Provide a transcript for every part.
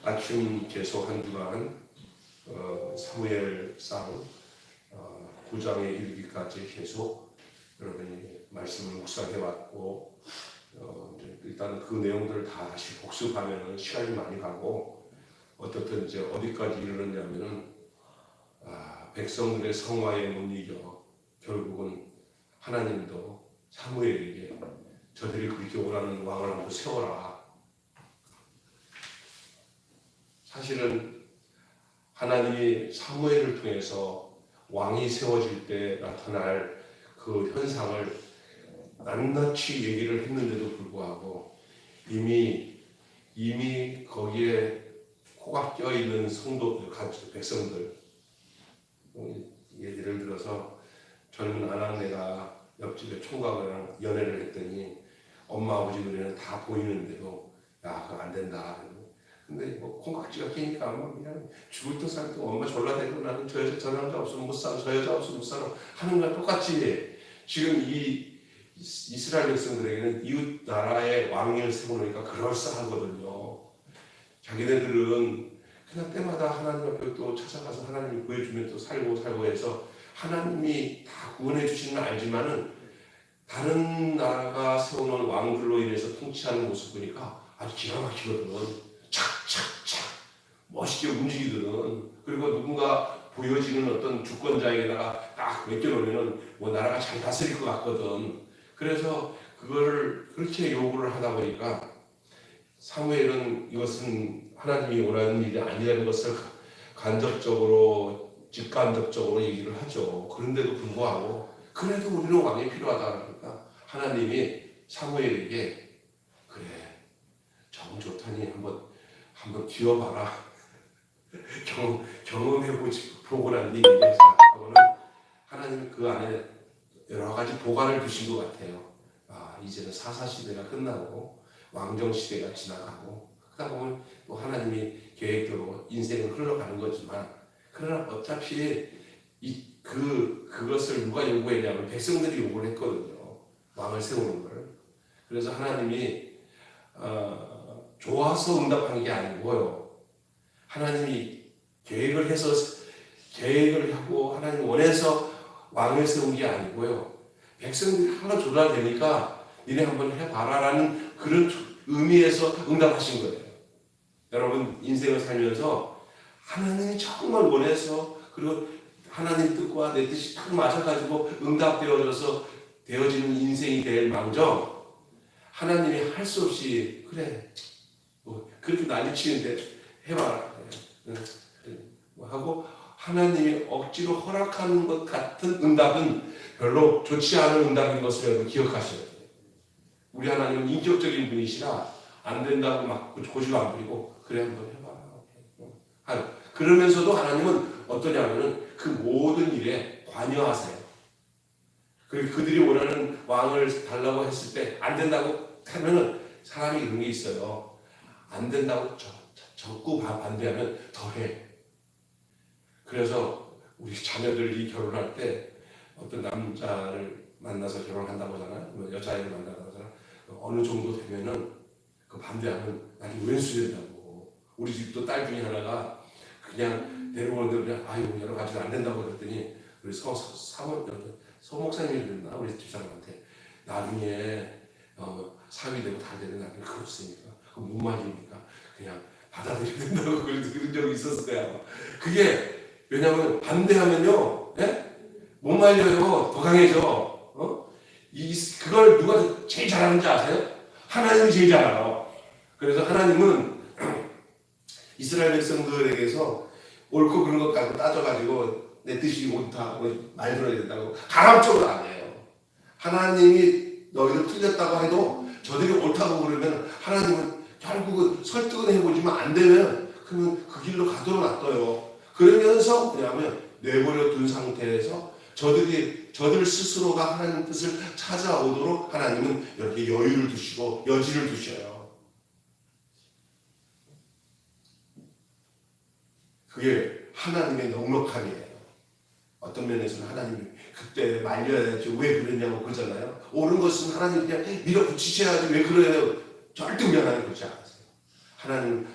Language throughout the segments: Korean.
아침 계속 한 주간 사무엘상 9장에 이르기까지 계속 여러분이 말씀을 묵상해 왔고 일단 그 내용들을 다 다시 복습하면 시간이 많이 가고 어떻든 이제 어디까지 이르렀냐면은 백성들의 성화에 못 이겨 결국은 하나님도 사무엘에게 저들이 그렇게 원하는 왕을 한번 세워라. 사실은 하나님이 사무엘을 통해서 왕이 세워질 때 나타날 그 현상을 낱낱이 얘기를 했는데도 불구하고 이미 거기에 코가 껴있는 성도 백성들, 예를 들어서 젊은 아낙네가 옆집에 총각이랑 연애를 했더니 엄마 아버지 눈에는 다 보이는데도 야 그거 안 된다. 근데 뭐 콩깍지가 끼니까 아마 그냥 죽을 듯 살 듯 엄마 졸라대고 나는 저 남자 없으면 못 살아, 저 여자 없으면 못 살아 하는 거랑 똑같이 지금 이 이스라엘 백성들에게는 이웃 나라의 왕을 세우니까 그럴싸하거든요. 자기네들은 그냥 때마다 하나님 앞에 또 찾아가서 하나님이 구해주면 또 살고 해서 하나님이 다 구원해 주시는 건 알지만은 다른 나라가 세우는 왕들로 인해서 통치하는 모습 보니까 아주 기가 막히거든. 착착착 멋있게 움직이거든. 그리고 누군가 보여지는 어떤 주권자에게다가 딱 맡겨놓으면은 뭐 나라가 잘 다스릴 것 같거든. 그래서 그거를 그렇게 요구를 하다 보니까 사무엘은 이것은 하나님이 원하는 일이 아니라는 것을 간접적으로 직간접적으로 얘기를 하죠. 그런데도 불구하고 그래도 우리는 왕이 필요하다 그러니까 하나님이 사무엘에게 그래 정 좋다니 한번 기어봐라. 경험해보고 난 뒤에 하고는 하나님이 그 안에 여러 가지 보관을 두신 것 같아요. 이제는 사사시대가 끝나고 왕정시대가 지나가고 그러다 보면 또 하나님이 계획대로 인생은 흘러가는 거지만 그러나 어차피 그것을 누가 요구했냐면 백성들이 요구를 했거든요. 왕을 세우는 걸. 그래서 하나님이 좋아서 응답한 게 아니고요. 하나님이 계획을 하고 하나님 원해서 왕을 세운 게 아니고요. 백성들이 하나 조달되니까 니네 한번 해봐라 라는 그런 의미에서 응답하신 거예요. 여러분 인생을 살면서 하나님이 정말 원해서 그리고 하나님 뜻과 내 뜻이 딱 맞아가지고 응답되어져서 되어지는 인생이 될 망정 하나님이 할 수 없이 그래 뭐 그렇게 난리치는데 해봐라 하고 하나님이 억지로 허락하는 것 같은 응답은 별로 좋지 않은 응답인 것을 여러분 기억하셔야 돼요. 우리 하나님은 인격적인 분이시라 안 된다고 막 고집 안 부리고 그래 한번 해봐라. 그러면서도 하나님은 어떠냐면은 그 모든 일에 관여하세요. 그리고 그들이 원하는 왕을 달라고 했을 때 안 된다고 하면은 사람이 이런 게 있어요. 안 된다고 적고 반대하면 더해. 그래서 우리 자녀들이 결혼할 때 어떤 남자를 만나서 결혼한다고 하잖아요. 여자애를 만나서 하잖아요. 어느 정도 되면은 그 반대하면 나중에 왼수된다고. 우리 집도 딸 중에 하나가 그냥 데려오는데 그냥 아유 여러 가지가 안 된다고 그랬더니 우리 서 목사님이 그랬나 우리 집사람한테 나중에 사위되고 다 되는 나중에 그렇습니까? 그럼 못 말리니까 그냥 받아들여야 된다고 그런 적이 있었을 거야. 그게 왜냐하면 반대하면요, 예? 못 말려요. 더 강해져. 그걸 누가 제일 잘하는지 아세요? 하나님이 제일 잘 알아. 그래서 하나님은 이스라엘 백성들에게서 옳고 그런 것 갖고 따져가지고 내 뜻이 옳다, 말 들어야 된다고 강압적으로 안 해요. 하나님이 너희들 틀렸다고 해도 저들이 옳다고 그러면 하나님은 결국은 설득은 해보지만 안 되면 그러면 그 길로 가도록 놔둬요. 그러면서 뭐냐면 내버려 둔 상태에서 저들 스스로가 하나님 뜻을 찾아오도록 하나님은 이렇게 여유를 두시고 여지를 두셔요. 그게 하나님의 넉넉함이에요. 어떤 면에서는 하나님이 그때 말려야지 왜 그랬냐고 그러잖아요. 옳은 것은 하나님 그냥 밀어붙이셔야지 왜 그래요. 절대 우리 하나님 그렇지 않았어요.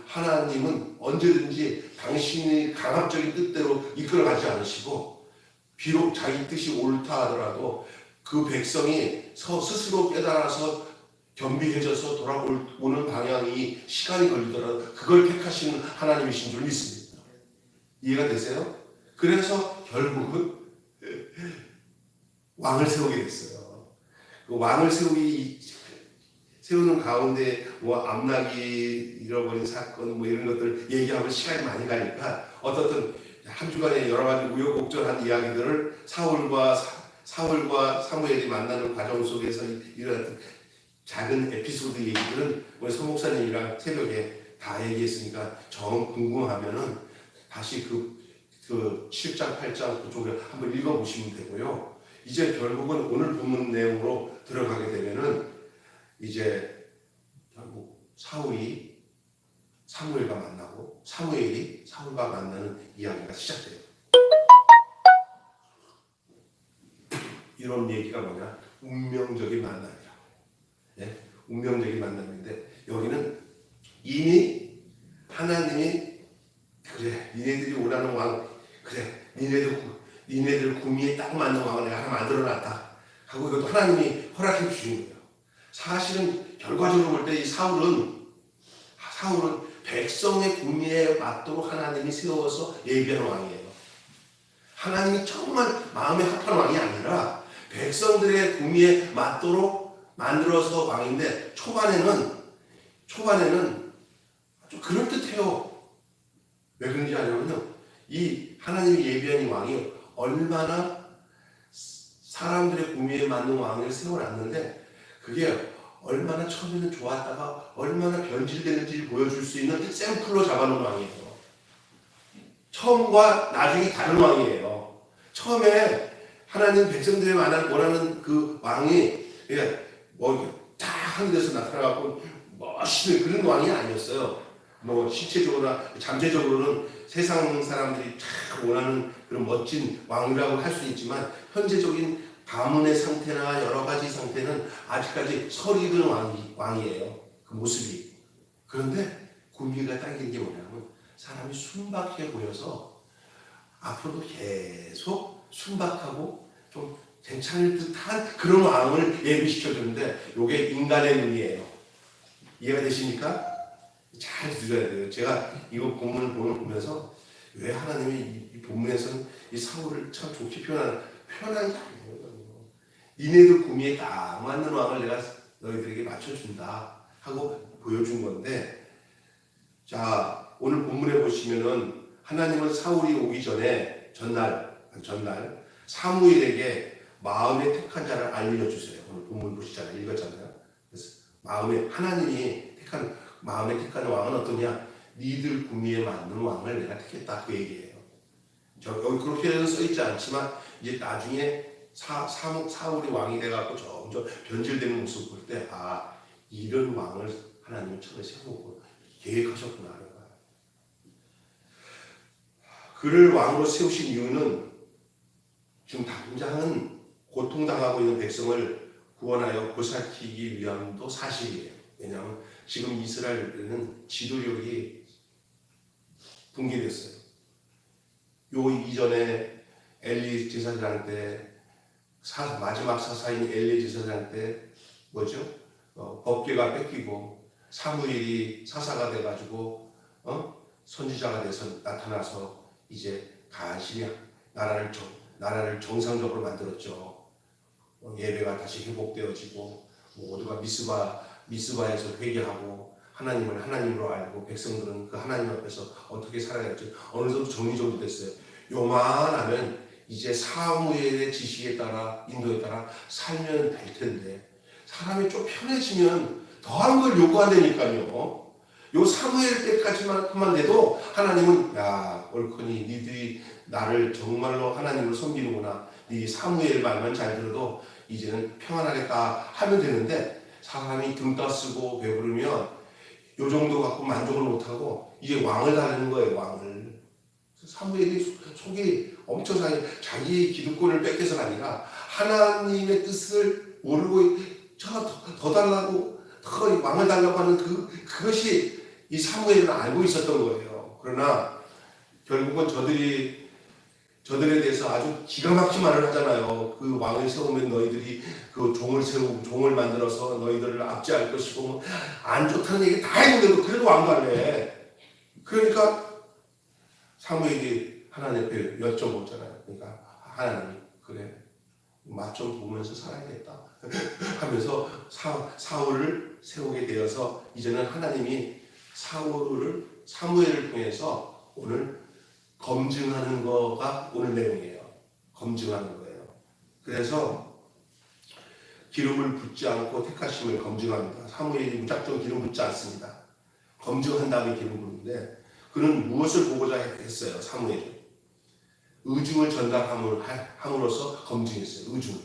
하나님은 언제든지 당신의 강압적인 뜻대로 이끌어가지 않으시고, 비록 자기 뜻이 옳다 하더라도 그 백성이 스스로 깨달아서 겸비해져서 돌아오는 방향이 시간이 걸리더라도 그걸 택하시는 하나님이신 줄 믿습니다. 이해가 되세요? 그래서 결국은 왕을 세우게 됐어요. 그 왕을 세우는 가운데 뭐 암나기 잃어버린 사건 뭐 이런 것들 얘기하면 시간이 많이 가니까 어떻든 한 주간에 여러 가지 우여곡절한 이야기들을 사울과 사무엘이 만나는 과정 속에서 일어났던 작은 에피소드 얘기들은 우리 서 목사님이랑 새벽에 다 얘기했으니까 정 궁금하면은 다시 그 7장 8장 그쪽을 한번 읽어보시면 되고요. 이제 결국은 오늘 본문 내용으로 들어가게 되면은 이제 결국 사울이 사무엘과 만나고 사무엘이 사울과 만나는 이야기가 시작돼요. 이런 얘기가 뭐냐? 운명적인 만남이라고. 예? 운명적인 만남인데 여기는 이미 하나님이 그래 니네들이 원하는 왕 그래 니네들 구미에 딱 맞는 왕을 내가 하나 만들어놨다 하고 이것도 하나님이 허락해 주신 거예요. 사실은 결과적으로 볼 때 이 사울은 백성의 구미에 맞도록 하나님이 세워서 예비한 왕이에요. 하나님이 정말 마음에 합한 왕이 아니라 백성들의 구미에 맞도록 만들어서 왕인데 초반에는 좀 그럴듯해요. 왜 그런지 아냐면요, 이 하나님이 예비한 이 왕이 얼마나 사람들의 구미에 맞는 왕을 세워놨는데 그게 얼마나 처음에는 좋았다가 얼마나 변질되는지 보여줄 수 있는 샘플로 잡아놓은 왕이에요. 처음과 나중이 다른 왕이에요. 처음에 하나님 백성들이 원하는 그 왕이 그냥 딱 한 데서 나타나갖고 멋있는 그런 왕이 아니었어요. 뭐 실체적으로나 잠재적으로는 세상 사람들이 참 원하는 그런 멋진 왕이라고 할 수 있지만 현재적인 가문의 상태나 여러 가지 상태는 아직까지 설익은 왕이에요. 그 모습이. 그런데 구미가 당긴 게 뭐냐면 사람이 순박해 보여서 앞으로도 계속 순박하고 좀 괜찮을 듯한 그런 왕을 예비시켜주는데 이게 인간의 눈이에요. 이해가 되십니까? 잘 들어야 돼요. 제가 이거 본문을 보면서 왜 하나님이 이 본문에서는 이 사울을 참 좋게 표현한 게 아니에요. 니네들 구미에 딱 맞는 왕을 내가 너희들에게 맞춰준다 하고 보여준 건데, 자 오늘 본문에 보시면은 하나님은 사울이 오기 전날 사무엘에게 마음에 택한 자를 알려주세요. 오늘 본문 보시잖아요. 읽었잖아요. 그래서 하나님이 마음에 택한 왕은 어떠냐? 니들 구미에 맞는 왕을 내가 택했다 그 얘기예요. 여기 그렇게는 써있지 않지만 이제 나중에 사울이 왕이 돼갖고 점점 변질되는 모습을 볼 때 이런 왕을 하나님은 처음에 세우고 계획하셨구나 하는 거야. 그를 왕으로 세우신 이유는 지금 당장은 고통당하고 있는 백성을 구원하여 보살피기 위함도 사실이에요. 왜냐하면 지금 이스라엘은 지도력이 붕괴됐어요. 요 이전에 엘리 제사장 때 마지막 사사인 엘리 제사장 때 법궤가 뺏기고 사무엘이 사사가 돼가지고 선지자가 돼서 나타나서 이제 간신히 나라를 정상적으로 만들었죠. 예배가 다시 회복되어지고 모두가 미스바에서 회개하고 하나님을 하나님으로 알고 백성들은 그 하나님 앞에서 어떻게 살아야지 어느 정도 정리 됐어요. 요만하면 이제 사무엘의 지시에 따라 인도에 따라 살면 될 텐데 사람이 좀 편해지면 더한 걸 요구한다니까요. 요 사무엘 때까지만 돼도 하나님은 옳거니 니들이 나를 정말로 하나님으로 섬기는구나. 네 사무엘 말만 잘 들어도 이제는 평안하겠다 하면 되는데 사람이 등 따쓰고 배부르면 요 정도 갖고 만족을 못하고 이제 왕을 달라는 거예요. 왕을. 사무엘이 속이 엄청 상해. 자기 기득권을 뺏겨서가 아니라 하나님의 뜻을 모르고 더 달라고 더 왕을 달라고 하는 그것이 이 사무엘은 알고 있었던 거예요. 그러나 결국은 저들에 대해서 아주 기가 막힌 말을 하잖아요. 그 왕을 세우면 너희들이 그 종을 만들어서 너희들을 압제할 것이고 뭐 안 좋다는 얘기 다 했는데도 그래도 왕도 안 해. 그러니까 사무엘이 하나님께 여쭤보잖아요. 그러니까 하나님, 그래, 맛 좀 보면서 살아야겠다 하면서 사울을 세우게 되어서 이제는 하나님이 사무엘을 통해서 오늘 검증하는 거가 오늘 내용이에요. 검증하는 거예요. 그래서 기름을 붓지 않고 택하심을 검증합니다. 사무엘이 무작정 기름 붓지 않습니다. 검증한 다음에 기름 붓는데 그는 무엇을 보고자 했어요? 사무엘이 의중을 전달함으로써 검증했어요. 의중.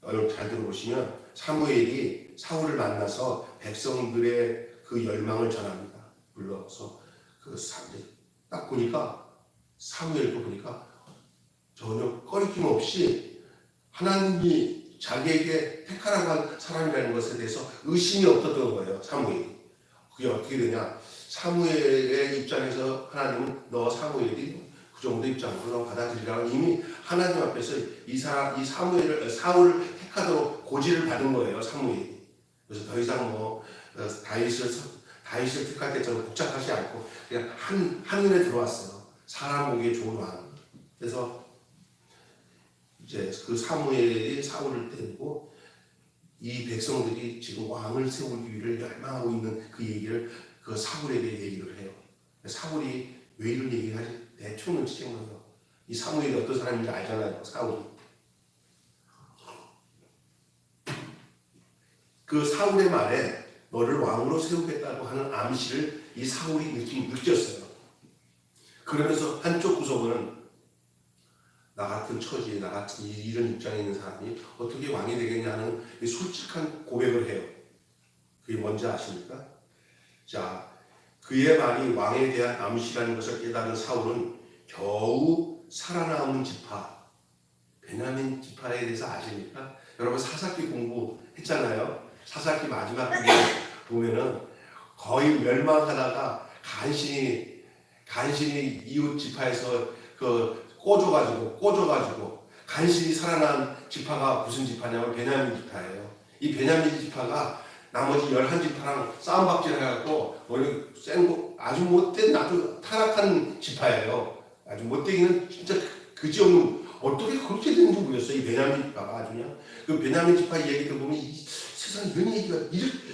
여러분 잘 들어보시면 사무엘이 사울을 만나서 백성들의 그 열망을 전합니다. 불러서 딱 보니까 사무엘도 보니까 전혀 꺼리낌 없이 하나님이 자기에게 택하라고 한 사람이라는 것에 대해서 의심이 없었던 거예요. 사무엘이. 그게 어떻게 되냐? 사무엘의 입장에서 하나님은 너 사무엘이 그 정도 입장으로 너 받아들이라고 이미 하나님 앞에서 사울을 택하도록 고지를 받은 거예요. 사무엘이. 그래서 더 이상 뭐 다윗을 택할 때처럼 복잡하지 않고 그냥 한눈에 들어왔어요. 사람 보기에 좋은 왕. 그래서 이제 그 사무엘이 사울을 때리고 이 백성들이 지금 왕을 세우기를 열망하고 있는 그 얘기를 그 사울에게 얘기를 해요. 사울이 왜 이런 얘기를 하지? 대충 눈치챈 거예요. 이 사무엘이 어떤 사람인지 알잖아요. 사울이. 그 사울의 말에 너를 왕으로 세우겠다고 하는 암시를 이 사울이 느꼈어요. 그러면서 한쪽 구석은 나 같은 처지에 나 같은 이런 입장에 있는 사람이 어떻게 왕이 되겠냐는 솔직한 고백을 해요. 그게 뭔지 아십니까? 자, 그의 말이 왕에 대한 암시라는 것을 깨달은 사울은 겨우 살아남은 지파, 베냐민 지파에 대해서 아십니까? 여러분 사사기 공부했잖아요. 사사기 마지막 보면은 거의 멸망하다가 간신히 이웃 지파에서 꽂아가지고 간신히 살아난 지파가 무슨 지파냐면 베냐민 지파예요. 이 베냐민 지파가 나머지 11지파랑 싸움박질 해갖고 아주 못된 아주 타락한 지파예요. 아주 못되기는 진짜 그지없는 어떻게 그렇게 되는지 모르겠어요. 이 베냐민 지파가 아주 그냥 그 베냐민 지파 얘기 들어보면 세상에 이런 얘기가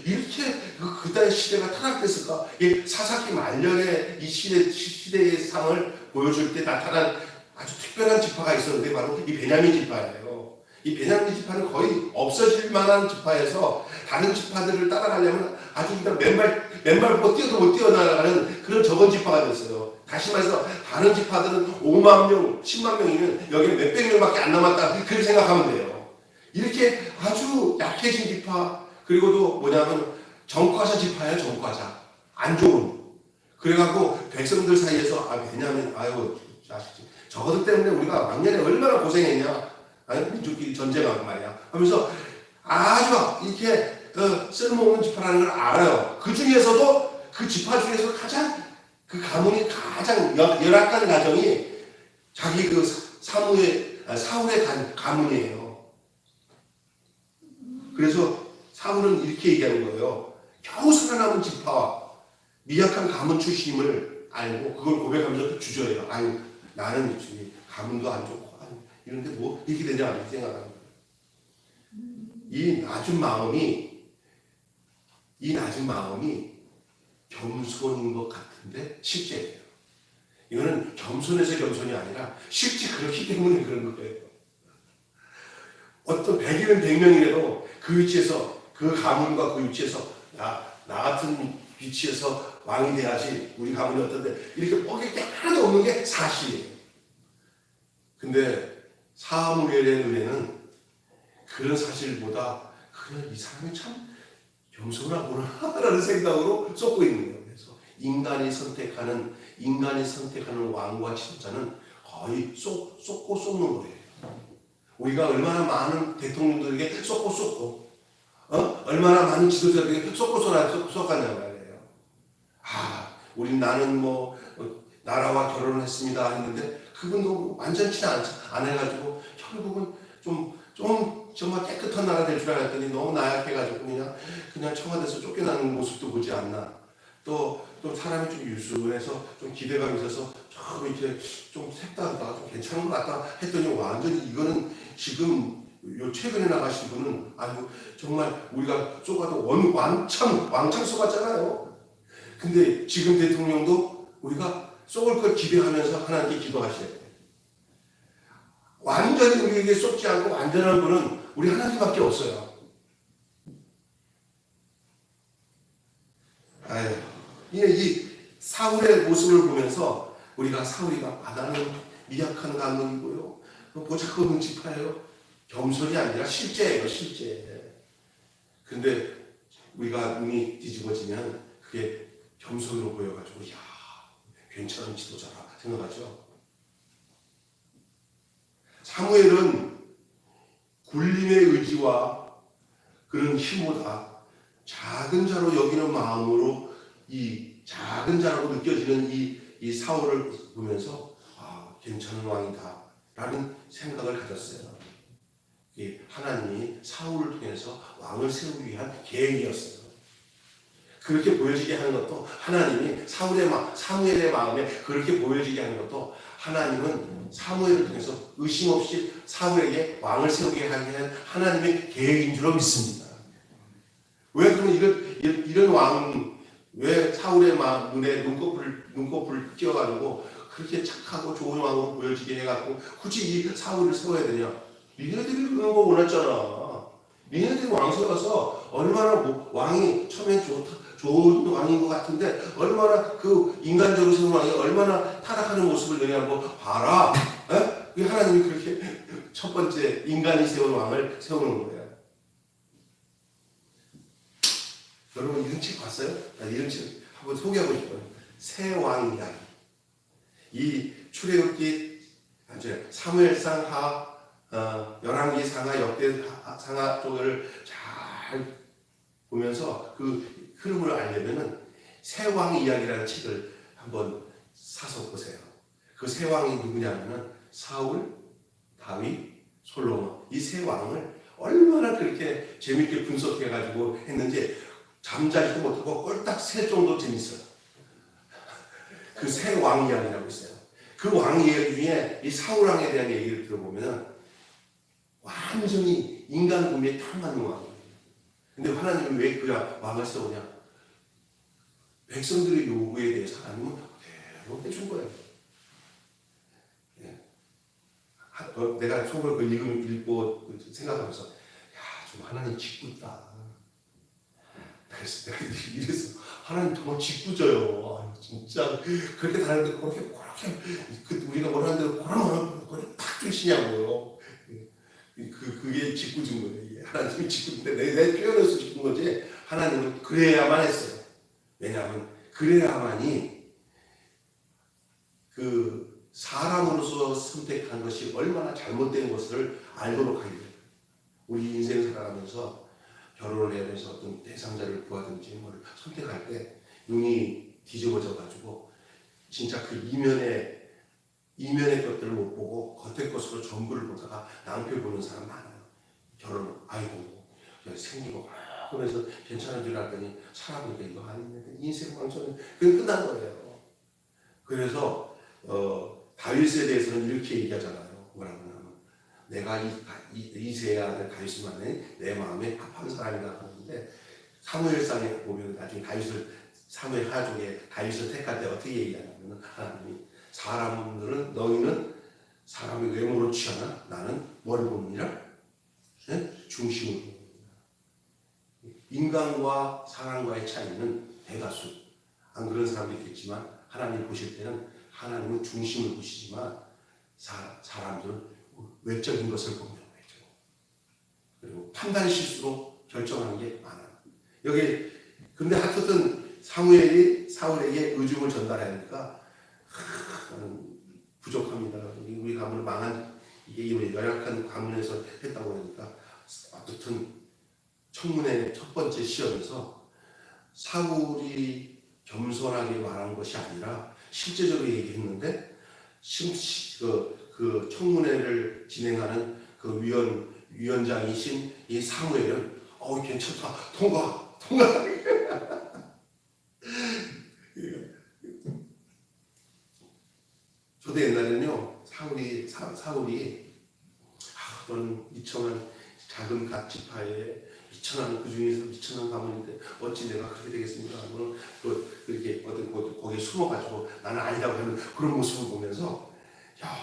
이렇게 그다의 시대가 타락됐을까? 이 사사기 말년에 이 시대의 상을 보여줄 때 나타난 아주 특별한 지파가 있었는데 바로 이 베냐민 지파예요. 이 베냐민 지파는 거의 없어질 만한 지파에서 다른 지파들을 따라가려면 아주 그냥 맨발 뛰어도 못 뛰어나가는 그런 적은 지파가 됐어요. 다시 말해서 다른 지파들은 5만 명, 10만 명이면 여기는 몇백 명밖에 안 남았다. 그렇게 생각하면 돼요. 이렇게 아주 약해진 지파, 그리고도 뭐냐면 정과자 지파예요. 정과자. 안 좋은. 그래갖고 백성들 사이에서 베냐민 아유 자식지. 저것들 때문에 우리가 왕년에 얼마나 고생했냐. 민족끼리 전쟁하고 말이야. 하면서 아주 이렇게 쓸모없는 지파라는 걸 알아요. 그 중에서도 그 지파 중에서 가장 그 가문이 가장 열악한 가정이 자기 그 사울의 가문이에요. 그래서 사울은 이렇게 얘기하는 거예요. 겨우 살아남은 지파와 미약한 가문 출신임을 알고 그걸 고백하면서 주저해요. 아유 나는 가문도 안 좋고 이런데 뭐 이렇게 되냐 이렇게 생각하는 거예요. 이 낮은 마음이 겸손인 것 같은데 실제예요. 이거는 겸손해서 겸손이 아니라 실제 그렇기 때문에 그런 거예요. 어떤 100이면 100명이라도 그 위치에서 그 가문과 그 위치에서 나 같은 위치에서 왕이 돼야지 우리 가문이 어떤데 이렇게 뻐길 게 하나도 없는 게 사실이에요. 근데 사무엘의 눈에는 그런 사실보다 그냥 이 사람이 참 겸손하구나 라는 생각으로 쏟고 있는 거예요. 그래서 인간이 선택하는 왕과 지도자는 거의 쏟고 쏟는 거예요. 우리가 얼마나 많은 대통령들에게 쏟고 얼마나 많은 지도자들에게 쏟고 쏟았냐 말이에요. 나는 뭐 나라와 결혼을 했습니다 했는데 그분도 완전치는 안 해가지고 결국은 좀 정말 깨끗한 나라 될 줄 알았더니 너무 나약해가지고 그냥 청와대에서 쫓겨나는 모습도 보지 않나. 또 사람이 좀 유순해서 좀 기대감이 있어서 좀 이렇게 좀 색다르다, 좀 괜찮은 것 같다 했더니 완전히 이거는 지금 요 최근에 나가신 분은 아주 정말 우리가 쏘가도 왕창 쏘갔잖아요. 근데 지금 대통령도 우리가 쏘을 걸 기대하면서 하나님께 기도하셔야 돼요. 완전히 우리에게 쏟지 않고 완전한 분은 우리 하나님밖에 없어요. 아유, 이 사울의 모습을 보면서 우리가 사울이가 나는 미약한 가문이고요, 보잘것없는 지파예요. 겸손이 아니라 실제예요, 실제. 근데 우리가 눈이 뒤집어지면 그게 겸손으로 보여가지고 야, 괜찮은 지도자라 생각하죠. 사무엘은 굴림의 의지와 그런 힘보다 작은 자로 여기는 마음으로 이 작은 자라고 느껴지는 이 사울을 보면서 괜찮은 왕이다 라는 생각을 가졌어요. 하나님이 사울을 통해서 왕을 세우기 위한 계획이었어요. 그렇게 보여지게 하는 것도 하나님이 사무엘의 마음에 그렇게 보여지게 하는 것도 하나님은 사무엘을 통해서 의심 없이 사울에게 왕을 세우게 하기 위한 하나님의 계획인 줄로 믿습니다. 왜 그러면 이런 왕, 왜 사울의 눈에 눈꺼풀을 띄어가지고 그렇게 착하고 좋은 왕으로 보여지게 해갖고 굳이 이 사울을 세워야 되냐? 니네들이 그런 거 원했잖아. 니네들이 왕 세워서 얼마나 왕이 처음엔 좋은 왕인 것 같은데 얼마나 그 인간적으로 세운 왕이 얼마나 타락하는 모습을 너희 한번 봐라. 에? 하나님이 그렇게 첫 번째 인간이 세운 왕을 세우는 거예요. 여러분 이런 책 봤어요? 이런 책 한번 소개하고 싶어요. 새 왕 이야기. 이 출애굽기 사무엘상 하 열왕기 상하 역대 상하 쪽을 잘 보면서 그 흐름을 알려면은 새 왕 이야기라는 책을 한번 사서 보세요. 그 새 왕이 누구냐면은 사울, 다윗, 솔로몬 이 새 왕을 얼마나 그렇게 재밌게 분석해가지고 했는지 잠자지도 못하고 꼴딱 새 정도 재밌어요. 그 새 왕 이야기라고 있어요. 그 왕 이야기 중에 이 사울 왕에 대한 얘기를 들어보면은 완전히 인간 구미에 딱 맞는 왕이에요. 근데 하나님은 왜 그 왕을 세우냐? 백성들의 요구에 대해서 하나님은 그대로 해준 거예요. 내가 속으로 그 읽고 생각하면서 좀 하나님 짓궂다. 그래서 내가 이래서 하나님 정말 짓궂어요. 진짜 그렇게 다른데 그렇게 우리가 원하는 대로 그걸 딱 주시냐고요. 그게 짓궂은 거예요. 이게. 하나님이 짓궂은데 내 표현에서 짓궂은 거지 하나님은 그래야만 했어요. 왜냐하면 그래야만이 그 사람으로서 선택한 것이 얼마나 잘못된 것을 알도록 하기 위해요. 우리 인생 살아가면서 결혼을 해야 돼서 어떤 대상자를 구하든지 뭘 선택할 때 눈이 뒤집어져 가지고 진짜 그 이면의 것들을 못 보고 겉의 것으로 전부를 보다가 낭패 보는 사람 많아요. 결혼 아이고 생기고 그러면서 괜찮은 줄 알았더니 살아보니까 이거 아니네. 인생 망쳐는 그게 끝난 거예요. 그래서 다윗에 대해서는 이렇게 얘기하잖아요. 뭐라고 하면 내가 이새의 아들 다윗만에 내 마음에 합한 사람이라고 하는데 사무엘상에 보면 나중에 사무엘 하족에 다윗을 택할 때 어떻게 얘기하냐면 하나님이 너희는 사람의 외모로 취하나 나는 뭘 봅니다? 중심을 봅니다. 인간과 사람과의 차이는 대다수. 안 그런 사람도 있겠지만 하나님 보실 때는 하나님은 중심을 보시지만 사람들은 외적인 것을 보는 거죠. 그리고 판단 실수로 결정하는 게 많아요. 여기 근데 하여튼 사무엘이 사울에게 의중을 전달해야 하니까 나는 부족합니다. 우리 가문을 망한 이게 열악한 가문에서 했다고 하니까 어쨌든 청문회 첫 번째 시험에서 사울이 겸손하게 말한 것이 아니라 실제적으로 얘기했는데 그 청문회를 진행하는 그 위원장이신 이 사무엘은 괜찮다, 통과. 저도 옛날에는요, 사울이 너는 미천한 작은 갓 지파에 미천한, 그 중에서 미천한 가문인데 어찌 내가 그렇게 되겠습니까? 또 그렇게 거기에 숨어가지고 나는 아니라고 하는 그런 모습을 보면서 야,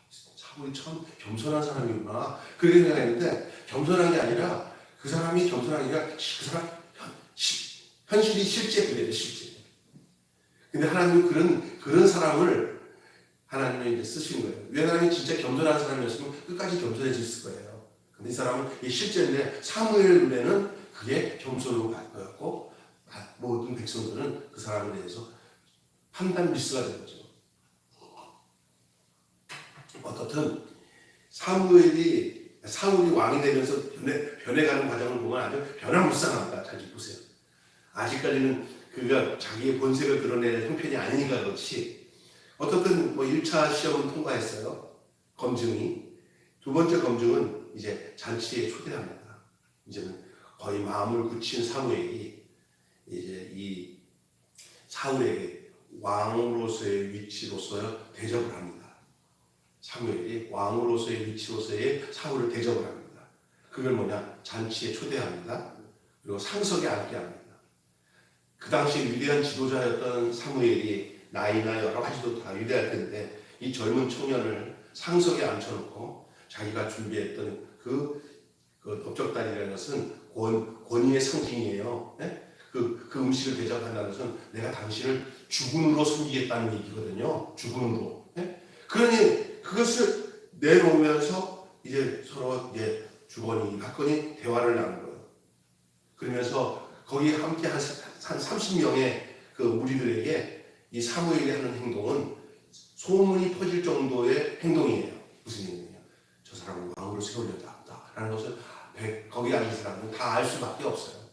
사울이 참 겸손한 사람이구나 그렇게 생각했는데, 겸손한 게 아니라 그 사람이 겸손한 게 아니라 그 사람 현실이 실제 그래요, 실제. 근데 하나님은 그런 사람을 하나님은 이제 쓰시는 거예요. 왜 하나님이 진짜 겸손한 사람이었으면 끝까지 겸손해졌을 거예요. 근데 이 사람은 실제인데 사무엘 눈에는 그게 겸손으로 보였고 모든 백성들은 그 사람에 대해서 판단 미스가 된 거죠. 어떻든 사울이 왕이 되면서 변해가는 과정을 보면 아주 변화무쌍합니다. 잘 보세요. 아직까지는 그가 자기의 본색을 드러낼 형편이 아니니까 그렇지. 어떻든 1차 시험은 통과했어요. 검증이. 두 번째 검증은 이제 잔치에 초대합니다. 이제는 거의 마음을 굳힌 사무엘이 이제 이 사울에게 왕으로서의 위치로서 대접을 합니다. 사무엘이 왕으로서의 위치로서의 사울을 대접을 합니다. 그걸 뭐냐? 잔치에 초대합니다. 그리고 상석에 앉게 합니다. 그 당시 위대한 지도자였던 사무엘이 나이나 여러 가지도 다 위대할 텐데 이 젊은 청년을 상석에 앉혀놓고 자기가 준비했던 그 넓적다리라는 것은 권위의 상징이에요. 네? 그 음식을 대접한다는 것은 내가 당신을 주군으로 섬기겠다는 얘기거든요. 주군으로. 네? 그러니 그것을 내놓으면서 이제 서로 이제 주거니 받거니 대화를 나눈 거예요. 그러면서 거기 함께 한 30명의 그 무리들에게 이 사무엘이 하는 행동은 소문이 퍼질 정도의 행동이에요. 무슨 행동이에요? 저 사람은 왕으로 세우려다 라는 것을 거기 앉은 사람은 다 알 수밖에 없어요.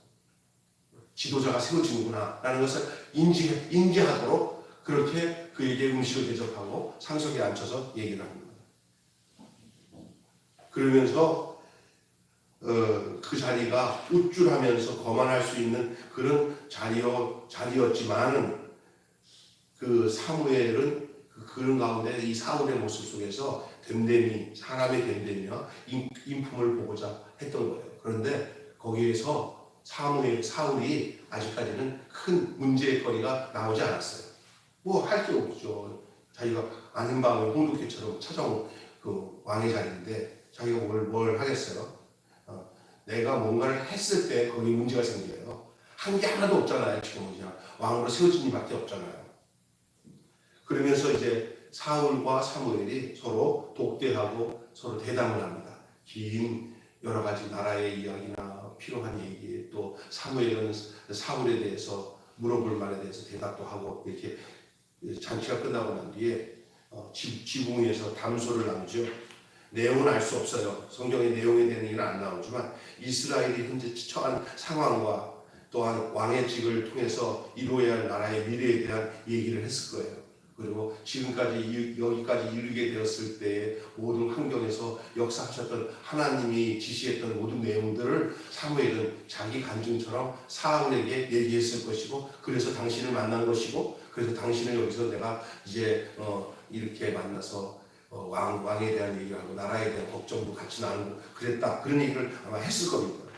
지도자가 세워지는구나 라는 것을 인지하도록 그렇게 그에게 음식을 대접하고 상석에 앉혀서 얘기를 합니다. 그러면서 그 자리가 우쭐하면서 거만할 수 있는 그런 자리였지만은 그 사무엘은 그런 가운데 이 사울의 모습 속에서 사람의 됨됨이와 인품을 보고자 했던 거예요. 그런데 거기에서 사울이 아직까지는 큰 문제거리가 나오지 않았어요. 할 게 없죠. 자기가 아는 밤을 홍두깨처럼 찾아온 그 왕의 자리인데 자기가 뭘 하겠어요? 내가 뭔가를 했을 때 거기 문제가 생겨요. 한 게 하나도 없잖아요. 지금 그냥 왕으로 세워진 이밖에 없잖아요. 그러면서 이제 사울과 사무엘이 서로 독대하고 서로 대담을 합니다. 긴 여러 가지 나라의 이야기나 필요한 얘기, 또 사무엘은 사울에 대해서 물어볼 말에 대해서 대답도 하고 이렇게 잔치가 끝나고 난 뒤에 지붕 위에서 담소를 나누죠. 내용은 알 수 없어요. 성경의 내용에 대한 얘기는 안 나오지만 이스라엘이 현재 처한 상황과 또한 왕의 직을 통해서 이루어야 할 나라의 미래에 대한 얘기를 했을 거예요. 그리고 지금까지 여기까지 이르게 되었을 때의 모든 환경에서 역사하셨던 하나님이 지시했던 모든 내용들을 사무엘은 자기 간증처럼 사울에게 얘기했을 것이고, 그래서 당신을 만난 것이고, 그래서 당신을 여기서 내가 이제 이렇게 만나서 왕에 대한 얘기를 하고 나라에 대한 걱정도 같이 나누고 그랬다, 그런 얘기를 아마 했을 겁니다.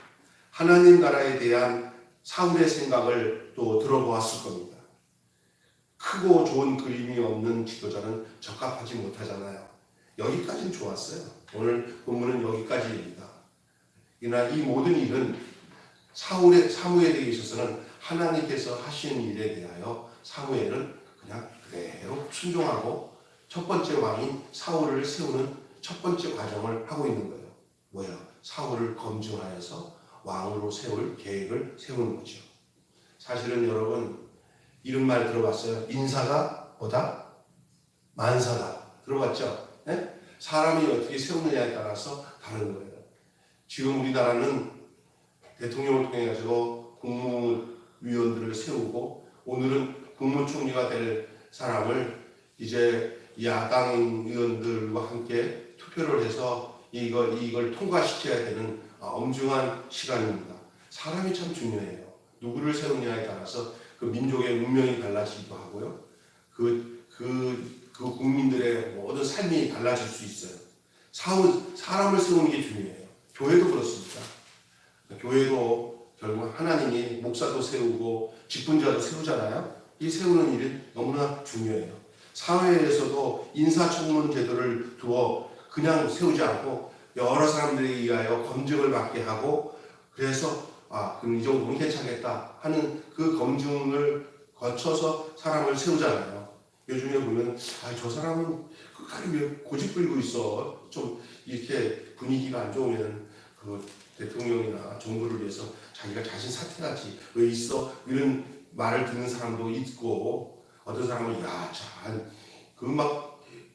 하나님 나라에 대한 사울의 생각을 또 들어보았을 겁니다. 크고 좋은 그림이 없는 지도자는 적합하지 못하잖아요. 여기까지는 좋았어요. 오늘 본문은 여기까지입니다. 그러나 이 모든 일은 사무엘에게 있어서는 하나님께서 하시는 일에 대하여 사무엘은 그냥 그대로 순종하고 첫 번째 왕인 사울을 세우는 첫 번째 과정을 하고 있는 거예요. 뭐야? 사울을 검증하여서 왕으로 세울 계획을 세우는 거죠. 사실은 여러분 이런 말 들어봤어요? 인사가 뭐다? 만사다. 들어봤죠? 네? 사람이 어떻게 세우느냐에 따라서 다른 거예요. 지금 우리나라는 대통령을 통해 가지고 국무위원들을 세우고, 오늘은 국무총리가 될 사람을 이제 야당 의원들과 함께 투표를 해서 이걸 통과시켜야 되는 엄중한 시간입니다. 사람이 참 중요해요. 누구를 세우냐에 따라서 그 민족의 운명이 달라지기도 하고요. 그 국민들의 모든 삶이 달라질 수 있어요. 사람을 세우는 게 중요해요. 교회도 그렇습니다. 교회도 결국 하나님이 목사도 세우고 직분자도 세우잖아요. 이 세우는 일이 너무나 중요해요. 사회에서도 인사청문 제도를 두어 그냥 세우지 않고 여러 사람들에 의하여 검증을 받게 하고, 그래서 그럼 이 정도는 괜찮겠다 하는 그 검증을 거쳐서 사람을 세우잖아요. 요즘에 보면 저 사람은 끝까지 왜 고집 부리고 있어, 좀 이렇게 분위기가 안 좋으면 그 대통령이나 정부를 위해서 자기가 자신 사퇴하지 왜 있어, 이런 말을 듣는 사람도 있고, 어떤 사람은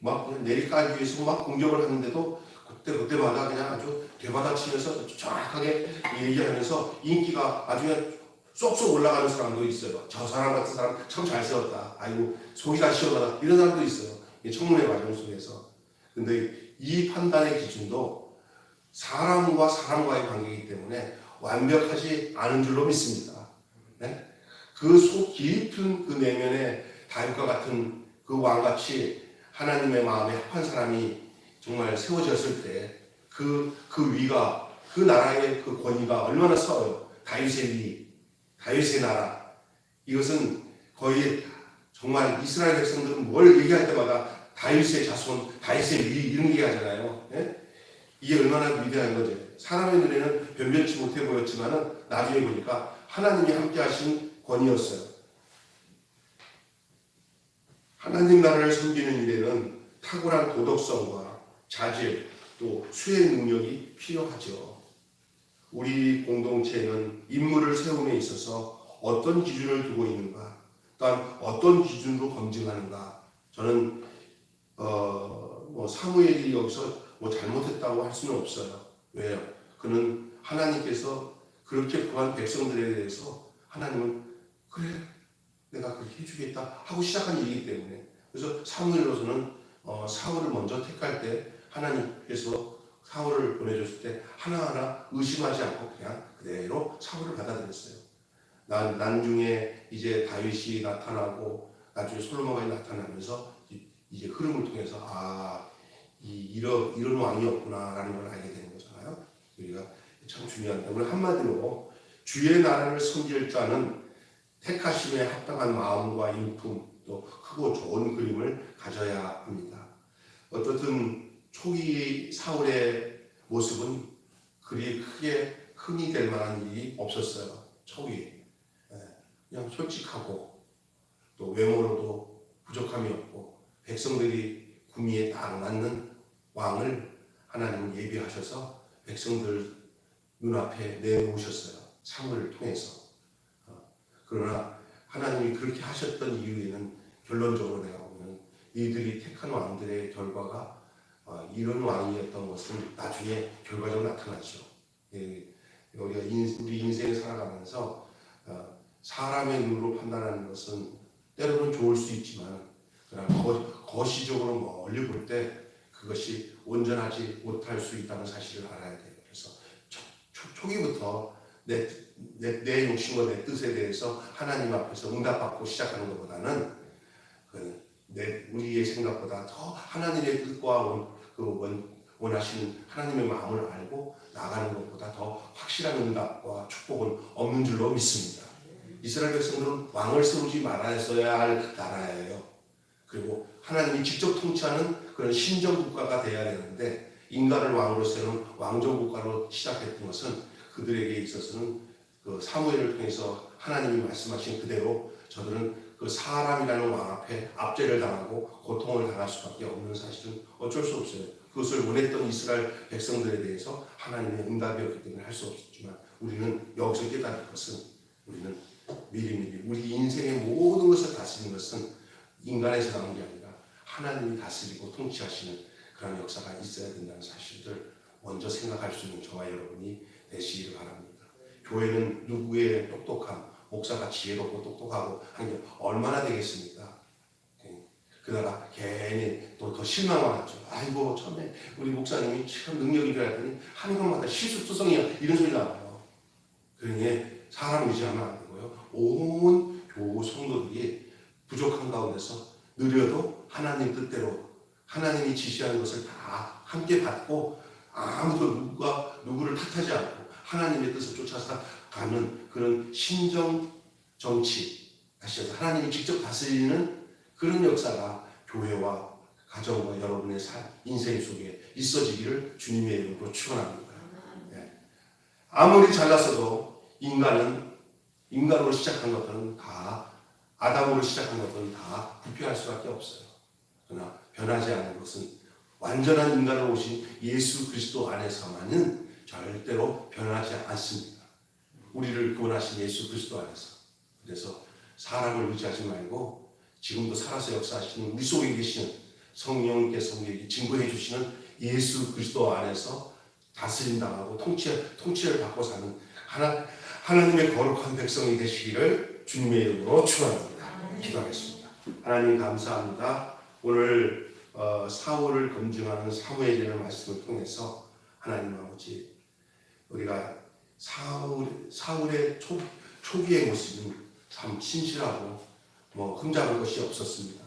막 그냥 내리깔기 위해서 막 공격을 하는데도 그때마다 그냥 아주 되받아치면서 정확하게 얘기하면서 인기가 아주 그냥 쏙쏙 올라가는 사람도 있어요. 저 사람 같은 사람 참 잘 세웠다, 아이고 속이 다 시원하다, 이런 사람도 있어요. 청문회 과정 속에서. 근데 이 판단의 기준도 사람과 사람과의 관계이기 때문에 완벽하지 않은 줄로 믿습니다. 네? 그 속 깊은 그 내면의 다윗과 같은 그 왕같이 하나님의 마음에 합한 사람이 정말 세워졌을 때 그 위가, 그 나라의 그 권위가 얼마나 서요. 다윗의 위, 다윗의 나라. 이것은 거의 정말 이스라엘 백성들은 뭘 얘기할 때마다 다윗의 자손, 다윗의 위, 이런 얘기하잖아요. 예? 이게 얼마나 위대한 거죠. 사람의 눈에는 변변치 못해 보였지만은 나중에 보니까 하나님이 함께 하신 권위였어요. 하나님 나라를 섬기는 일에는 탁월한 도덕성과 자질, 또 수행 능력이 필요하죠. 우리 공동체는 인물을 세움에 있어서 어떤 기준을 두고 있는가, 또한 어떤 기준으로 검증하는가. 저는 사무엘이 여기서 잘못했다고 할 수는 없어요. 왜요? 그는 하나님께서 그렇게 구한 백성들에 대해서 하나님은 그래, 내가 그렇게 해주겠다 하고 시작한 일이기 때문에. 그래서 사무엘로서는 사울을 먼저 택할 때 하나님께서 사울을 보내줬을 때 하나하나 의심하지 않고 그냥 그대로 사울을 받아들였어요. 나중에 이제 다윗이 나타나고 나중에 솔로몬이 나타나면서 이제 흐름을 통해서 이런 왕이었구나라는 걸 알게 되는 거잖아요. 우리가 참 중요한데, 오늘 한마디로 주의 나라를 섬길 자는 택하심에 합당한 마음과 인품, 또 크고 좋은 그림을 가져야 합니다. 어떻든 초기 사울의 모습은 그리 크게 흠이 될 만한 일이 없었어요. 초기 그냥 솔직하고 또 외모로도 부족함이 없고 백성들이 구미에 딱 맞는 왕을 하나님은 예비하셔서 백성들 눈앞에 내놓으셨어요. 사무엘을 통해서. 그러나 하나님이 그렇게 하셨던 이유에는 결론적으로 내가 보면 이들이 택한 왕들의 결과가 이런 왕이었던 것은 나중에 결과적으로 나타나죠. 우리가 우리 인생을 살아가면서 사람의 눈으로 판단하는 것은 때로는 좋을 수 있지만, 그러나 거시적으로 멀리 볼 때 그것이 온전하지 못할 수 있다는 사실을 알아야 돼요. 그래서 초기부터 내 욕심과 내 뜻에 대해서 하나님 앞에서 응답받고 시작하는 것보다는 우리의 생각보다 더 하나님의 뜻과 원하시는 하나님의 마음을 알고 나가는 것보다 더 확실한 응답과 축복은 없는 줄로 믿습니다. 이스라엘 백성들은 왕을 세우지 말아야 할 나라예요. 그리고 하나님이 직접 통치하는 그런 신정국가가 돼야 되는데, 인간을 왕으로 세우는 왕정국가로 시작했던 것은 그들에게 있어서는 그 사무엘을 통해서 하나님이 말씀하신 그대로 저들은 그 사람이라는 왕 앞에 압제를 당하고 고통을 당할 수밖에 없는 사실은 어쩔 수 없어요. 그것을 원했던 이스라엘 백성들에 대해서 하나님의 응답이었기 때문에 할 수 없었지만, 우리는 여기서 깨달을 것은, 우리는 미리미리 우리 인생의 모든 것을 다스리는 것은 인간에서 나온 게 아니라 하나님이 다스리고 통치하시는 그런 역사가 있어야 된다는 사실을 먼저 생각할 수 있는 저와 여러분이 되시기를 바랍니다. 교회는 누구의 똑똑함, 목사가 지혜롭고 똑똑하고 한 게 얼마나 되겠습니까? 그러다가 괜히 또 더 실망을 하죠. 아이고 처음에 우리 목사님이 참 능력인 줄 알았더니 하는 것마다 실수투성이야 이런 소리 나와요. 그러니 사람 의지하면 안 되고요. 온 교우 성도들이 부족한 가운데서 느려도 하나님 뜻대로 하나님이 지시하는 것을 다 함께 받고 아무도 누구를 탓하지 않고 하나님의 뜻을 쫓아서 가는 그런 신정 정치, 다시 해서 하나님이 직접 다스리는 그런 역사가 교회와 가정과 여러분의 인생 속에 있어지기를 주님의 이름으로 축원합니다. 예. 아무리 잘났어도 인간으로 시작한 것들은 다 아담으로 시작한 것들은 다 부패할 수밖에 없어요. 그러나 변하지 않는 것은 완전한 인간으로 오신 예수 그리스도 안에서만은 절대로 변하지 않습니다. 우리를 구원하신 예수 그리스도 안에서. 그래서 사람을 의지하지 말고 지금도 살아서 역사하시는 우리 속에 계시는 성령께서 우리에게 증거해 주시는 예수 그리스도 안에서 다스림 당하고 통치를 받고 사는 하나님의 거룩한 백성이 되시기를 주님의 이름으로 축원합니다. 기도하겠습니다. 하나님 감사합니다. 오늘 사울을 검증하는 사무엘이라는 말씀을 통해서 하나님 아버지 우리가 사울의 초기의 모습은 참 신실하고 흠잡을 것이 없었습니다.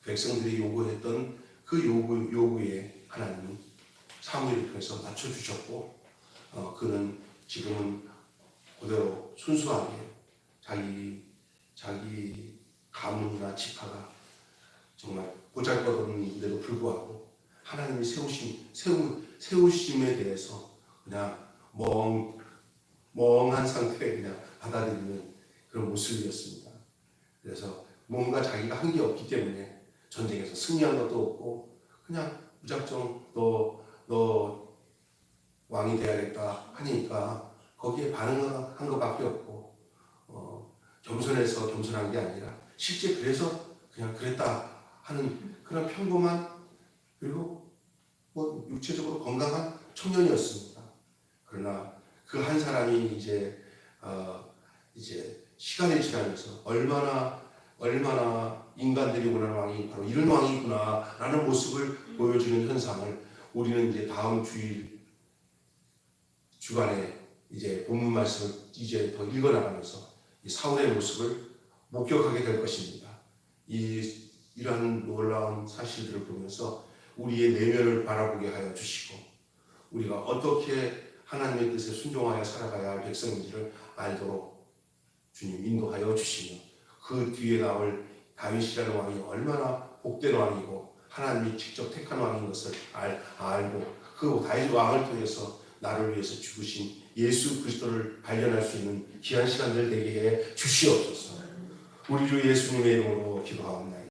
백성들이 요구했던 그 요구에 하나님은 사무엘을 통해서 맞춰주셨고 그는 지금은 그대로 순수하게 자기 가문이나 지파가 정말 보잘것없는데도 불구하고 하나님이 세우심에 대해서 그냥 멍한 상태에 그냥 받아들이는 그런 모습이었습니다. 그래서 뭔가 자기가 한 게 없기 때문에 전쟁에서 승리한 것도 없고 그냥 무작정 너 왕이 돼야겠다 하니까 거기에 반응한 것밖에 없고 겸손해서 겸손한 게 아니라 실제 그래서 그냥 그랬다 하는 그런 평범한 그리고 육체적으로 건강한 청년이었습니다. 그러나 그 한 사람이 이제 시간이 지나면서 얼마나 인간들이 원하는 왕이 바로 이런 왕이구나라는 모습을 보여주는 현상을 우리는 이제 다음 주간에 이제 본문 말씀을 이제 더 읽어나가면서 이 사울의 모습을 목격하게 될 것입니다. 이러한 놀라운 사실들을 보면서 우리의 내면을 바라보게 하여 주시고 우리가 어떻게 하나님의 뜻에 순종하여 살아가야 할 백성인지를 알도록 주님 인도하여 주시며 그 뒤에 나올 다윗이라는 왕이 얼마나 복된 왕이고 하나님이 직접 택한 왕인 것을 알고 그 다윗 왕을 통해서 나를 위해서 죽으신 예수 그리스도를 발견할 수 있는 귀한 시간들 되게 해 주시옵소서. 우리 주 예수님의 이름으로 기도하옵나이다.